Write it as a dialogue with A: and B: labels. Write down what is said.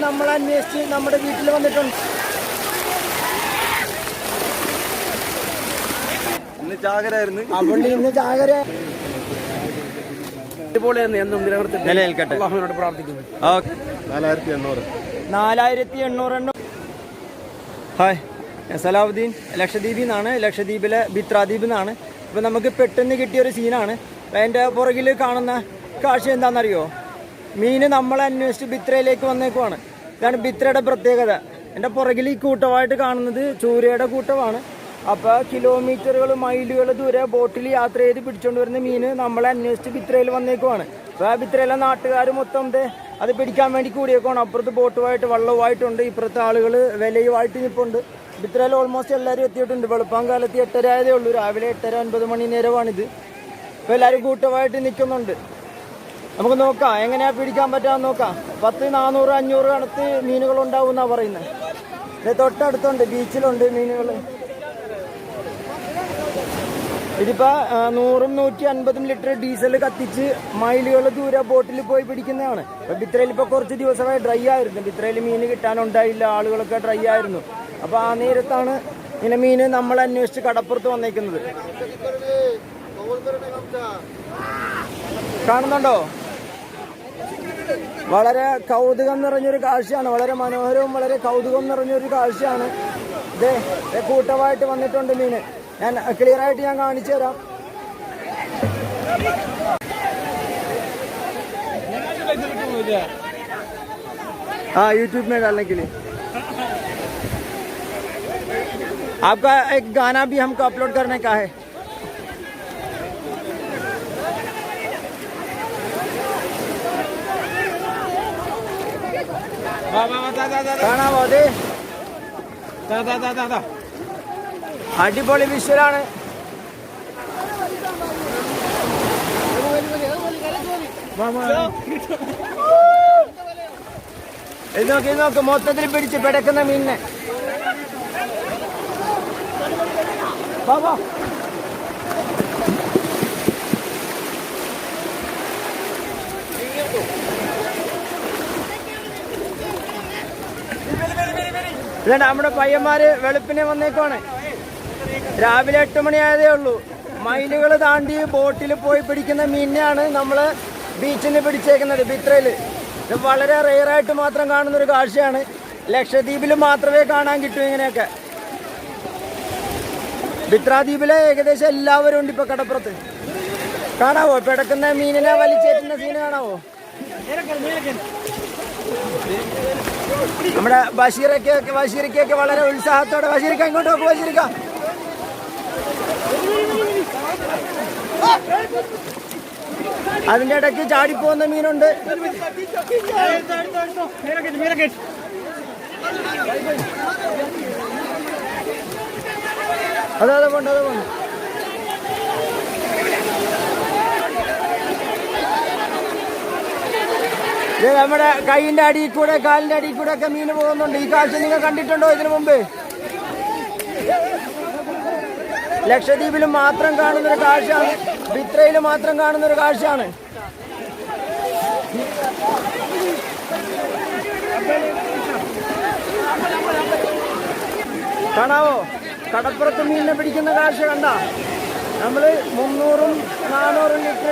A: നമ്മൾ അന്വേഷിച്ച് നമ്മുടെ വീട്ടിൽ വന്നിട്ടുണ്ട്.
B: ഇന്ന് ചാകരായിരുന്നു.
A: അതുകൊണ്ട് ഇന്ന് ചാകര
B: നിലനിൽക്കട്ടെ.
A: 4800 എണ്ണം. ഹായ്, സലാവുദ്ദീൻ ലക്ഷദ്വീപിൽ നിന്നാണ്. ലക്ഷദ്വീപിലെ ബിത്രാദ്വീപിൽ നിന്നാണ്. ഇപ്പം നമുക്ക് പെട്ടെന്ന് കിട്ടിയൊരു സീനാണ്. അതിൻ്റെ പുറകിൽ കാണുന്ന കാഴ്ച എന്താണെന്നറിയോ? മീന് നമ്മളെ അന്വേഷിച്ച് ബിത്രയിലേക്ക് വന്നേക്കുവാണ്. ഇതാണ് ബിത്രയുടെ പ്രത്യേകത. എൻ്റെ പുറകിൽ ഈ കൂട്ടമായിട്ട് കാണുന്നത് ചൂരയുടെ കൂട്ടമാണ്. അപ്പോൾ കിലോമീറ്ററുകൾ മൈലുകൾ ദൂരെ ബോട്ടിൽ യാത്ര ചെയ്ത് പിടിച്ചുകൊണ്ട് വരുന്ന മീന് നമ്മളെ അന്വേഷിച്ച് ബിത്രയിൽ വന്നേക്കുവാണ്. അപ്പോൾ ആ ബിത്രയിലെ നാട്ടുകാർ മൊത്തം അത് പിടിക്കാൻ വേണ്ടി കൂടിയേക്കുവാണ്. അപ്പുറത്ത് ബോട്ടുമായിട്ട് വള്ളവുമായിട്ടുണ്ട്, ഇപ്പുറത്തെ ആളുകൾ വിലയുമായിട്ട് നിൽപ്പുണ്ട്. ബിത്രയിൽ ഓൾമോസ്റ്റ് എല്ലാവരും എത്തിയിട്ടുണ്ട്. വെളുപ്പാങ്കാലത്ത് 8:30 ആയതേ ഉള്ളൂ. രാവിലെ 8:30-9 മണി നേരമാണിത്. ഇപ്പോൾ എല്ലാവരും കൂട്ടമായിട്ട് നിൽക്കുന്നുണ്ട്. നമുക്ക് നോക്കാം എങ്ങനെയാണ് പിടിക്കാൻ പറ്റാമെന്ന് നോക്കാം. 10, 400, 500 കണക്ക് മീനുകളുണ്ടാവും എന്നാണ് പറയുന്നത്. ഇത് തൊട്ടടുത്തുണ്ട്, ബീച്ചിലുണ്ട് മീനുകൾ. ഇതിപ്പോൾ 100-ഉം 150-ഉം ലിറ്റർ ഡീസൽ കത്തിച്ച് മൈലുകൾ ദൂരെ ബോട്ടിൽ പോയി പിടിക്കുന്നതാണ്. അപ്പോൾ ബിത്രയിൽ ഇപ്പോൾ കുറച്ച് ദിവസമായി ഡ്രൈ ആയിരുന്നു. ബിത്രയിൽ മീൻ കിട്ടാനുണ്ടായില്ല, ആളുകളൊക്കെ ഡ്രൈ ആയിരുന്നു. അപ്പോൾ ആ നേരത്താണ് ഇങ്ങനെ മീൻ നമ്മൾ അന്വേഷിച്ച് കടപ്പുറത്ത് വന്നേക്കുന്നത്. കാണുന്നുണ്ടോ? വളരെ കൗതുകം നിറഞ്ഞൊരു കാഴ്ചയാണ്. വളരെ മനോഹരവും വളരെ കൗതുകം നിറഞ്ഞൊരു കാഴ്ചയാണ്. ഇതേ കൂട്ടമായിട്ട് വന്നിട്ടുണ്ട് മീന്. ഞാൻ ക്ലിയർ ആയിട്ട് ഞാൻ കാണിച്ചു തരാം. यूट्यूब में डालने के लिए आपका एक गाना भी हमको अपलोड करने का है. അടിപൊളി വിഷ്വലാണ്. ഇത് നോക്ക് മൊത്തത്തിൽ പിടിച്ച് പിടക്കുന്ന മീനിനെ. നമ്മുടെ പയ്യന്മാര് വെളുപ്പിനെ വന്നേക്കുവാണ്. രാവിലെ 8 മണി ആയതേ ഉള്ളൂ. മൈലുകൾ താണ്ടി ബോട്ടിൽ പോയി പിടിക്കുന്ന മീനിനെയാണ് നമ്മൾ ബീച്ചിൽ നിന്ന് പിടിച്ചേക്കുന്നത് ബിത്രയിൽ. ഇത് വളരെ റെയറായിട്ട് മാത്രം കാണുന്നൊരു കാഴ്ചയാണ്. ലക്ഷദ്വീപിൽ മാത്രമേ കാണാൻ കിട്ടൂ ഇങ്ങനെയൊക്കെ. ബിത്രാദ്വീപിലെ ഏകദേശം എല്ലാവരും ഉണ്ട് ഇപ്പോൾ കടപ്പുറത്ത്. കാണാവോ പിടക്കുന്ന മീനിനെ വലിച്ചേറ്റുന്ന സീന് കാണാവോ? നമ്മുടെ ബഷീറിക്കൊക്കെ വളരെ ഉത്സാഹത്തോടെ. ബഷീറിക്ക ഇങ്ങോട്ട് നോക്കും. ബഷീറിക്ക അതിന്റെ ഇടയ്ക്ക് ചാടിപ്പോകുന്ന മീനുണ്ട്. അതെ പോണ്ട്. നമ്മുടെ കൈയിന്റെ അടിയിൽ കൂടെ കാലിന്റെ അടിയിൽ കൂടെ ഒക്കെ മീൻ പോകുന്നുണ്ട്. ഈ കാഴ്ച നിങ്ങൾ കണ്ടിട്ടുണ്ടോ ഇതിനു മുമ്പ്? ലക്ഷദ്വീപിൽ മാത്രം കാണുന്നൊരു കാഴ്ചയാണ്. ബിത്രയിൽ മാത്രം കാണുന്നൊരു കാഴ്ചയാണ്. കാണാവോ കടപ്പുറത്ത് മീനിനെ പിടിക്കുന്ന കാഴ്ച കണ്ട? നമ്മൾ 300-ഉം 400-ഉം ലിറ്റർ